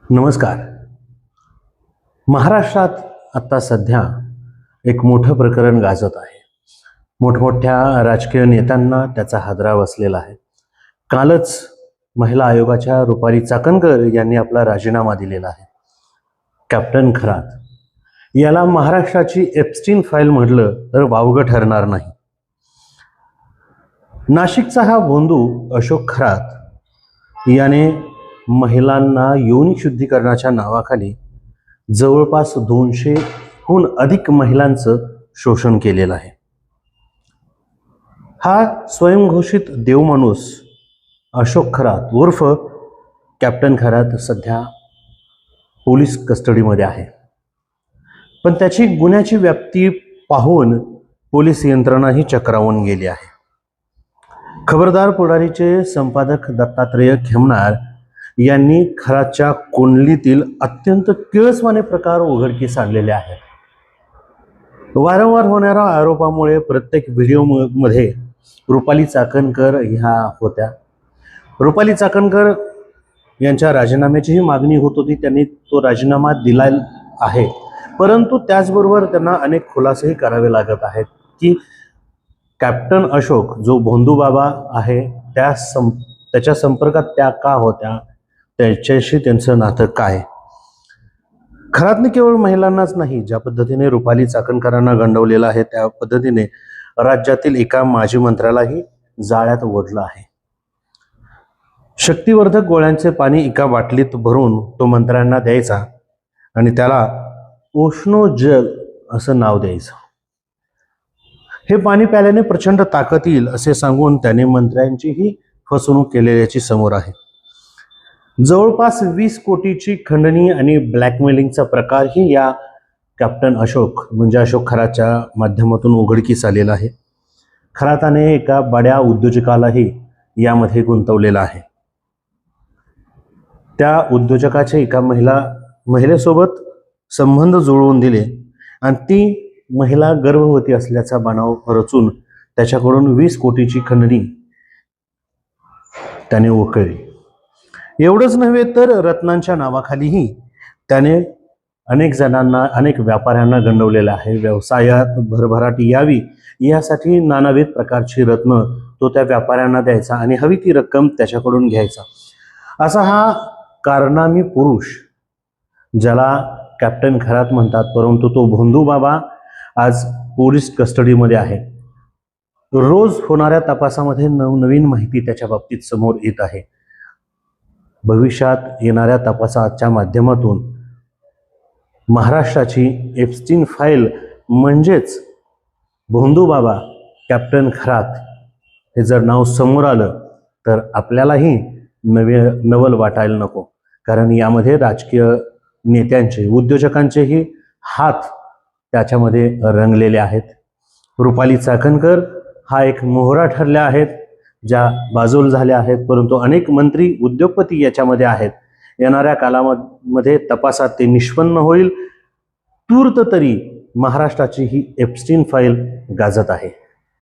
नमस्कार. महाराष्ट्रात आता सध्या एक मोठं प्रकरण गाजत आहे. मोठमोठ्या राजकीय नेत्यांना त्याचा हादरा बसलेला आहे. कालच महिला आयोगाच्या रुपाली चाकणकर यांनी आपला राजीनामा दिलेला आहे. कॅप्टन खरात याला महाराष्ट्राची एप्स्टीन फाईल म्हटलं तर वावगं ठरणार नाही. नाशिकचा हा भोंदू अशोक खरात याने महिलांना योनी शुद्धीकरणाच्या नावाखाली जवळपास 200हून अधिक महिलांचं शोषण केलेलं आहे. हा स्वयंघोषित देवमाणूस अशोक खरात उर्फ कॅप्टन खरात सध्या पोलीस कस्टडीमध्ये आहे. पण त्याची गुन्ह्याची व्याप्ती पाहून पोलीस यंत्रणाही चक्रावून गेली आहे. खबरदार पुढारीचे संपादक दत्तात्रेय खेमनार यांनी खरातच्या कुंडलीतील अत्यंत किळसवाणे प्रकार उघडकीस आणलेले आहेत. वारंवार होणाऱ्या आरोपामुळे प्रत्येक व्हिडिओमध्ये रुपाली चाकणकर ह्या होत्या. रुपाली चाकणकर यांच्या राजीनाम्याचीही मागणी होत होती. त्यांनी तो राजीनामा दिला आहे, परंतु त्याचबरोबर त्यांना अनेक खुलासेही करावे लागत आहेत की कॅप्टन अशोक जो भोंदू बाबा आहे त्याच्या संपर्कात त्या का होत्या, त्याच्याशी त्यांचं नातं काय. खरातने केवळ महिलांनाच नाही, ज्या पद्धतीने रुपाली चाकणकरांना गंडवलेलं आहे त्या पद्धतीने राज्यातील एका माजी मंत्र्यालाही जाळ्यात ओढलं आहे. शक्तिवर्धक गोळ्यांचे पाणी एका बाटलीत भरून तो मंत्र्यांना द्यायचा आणि त्याला उष्णोजल असं नाव द्यायचं. हे पाणी प्याल्याने प्रचंड ताकद येईल असे सांगून त्याने मंत्र्यांचीही फसवणूक केलेल्याची समोर आहे. जवळपास 20 कोटीची खंडणी आणि ब्लॅकमेलिंगचा प्रकारही या कॅप्टन अशोक म्हणजे अशोक खरातच्या माध्यमातून उघडकीस आलेला आहे. खराताने एका बड्या उद्योजकालाही यामध्ये गुंतवलेला आहे. त्या उद्योजकाचे एका महिलेसोबत संबंध जुळवून दिले आणि ती महिला गर्भवती असल्याचा बनाव रचून त्याच्याकडून 20 कोटीची खंडणी त्याने उकळली. एवढंच नव्हे तर रत्नांच्या नावाखालीही त्याने अनेक जणांना, अनेक व्यापाऱ्यांना गंडवलेलं आहे. व्यवसायात भरभराट यावी यासाठी नानाविध प्रकारची रत्न तो त्या व्यापाऱ्यांना द्यायचा आणि हवी ती रक्कम त्याच्याकडून घ्यायचा. असा हा कारनामी पुरुष ज्याला कॅप्टन खरात म्हणतात, परंतु तो भोंदू बाबा आज पोलीस कस्टडीमध्ये आहे. रोज होणाऱ्या तपासामध्ये नवनवीन माहिती त्याच्या बाबतीत समोर येत आहे. भविष्यात येणाऱ्या तपासाच्या माध्यमातून महाराष्ट्राची एप्स्टीन फाईल म्हणजेच भोंदू बाबा कॅप्टन खरात हे जर नाव समोर आलं तर आपल्यालाही नवल वाटायला नको, कारण यामध्ये राजकीय नेत्यांचे, उद्योजकांचेही हात त्याच्यामध्ये रंगलेले आहेत. रुपाली चाकणकर हा एक मोहरा ठरल्या आहेत, ज्या बाजूल झाल्या आहेत, परंतु अनेक मंत्री, उद्योगपती याच्यामध्ये आहेत. येणाऱ्या कालामध्ये तपासात ते निष्पन्न होईल. तूर्त तरी महाराष्ट्राची ही एप्स्टीन फाईल गाजत आहे.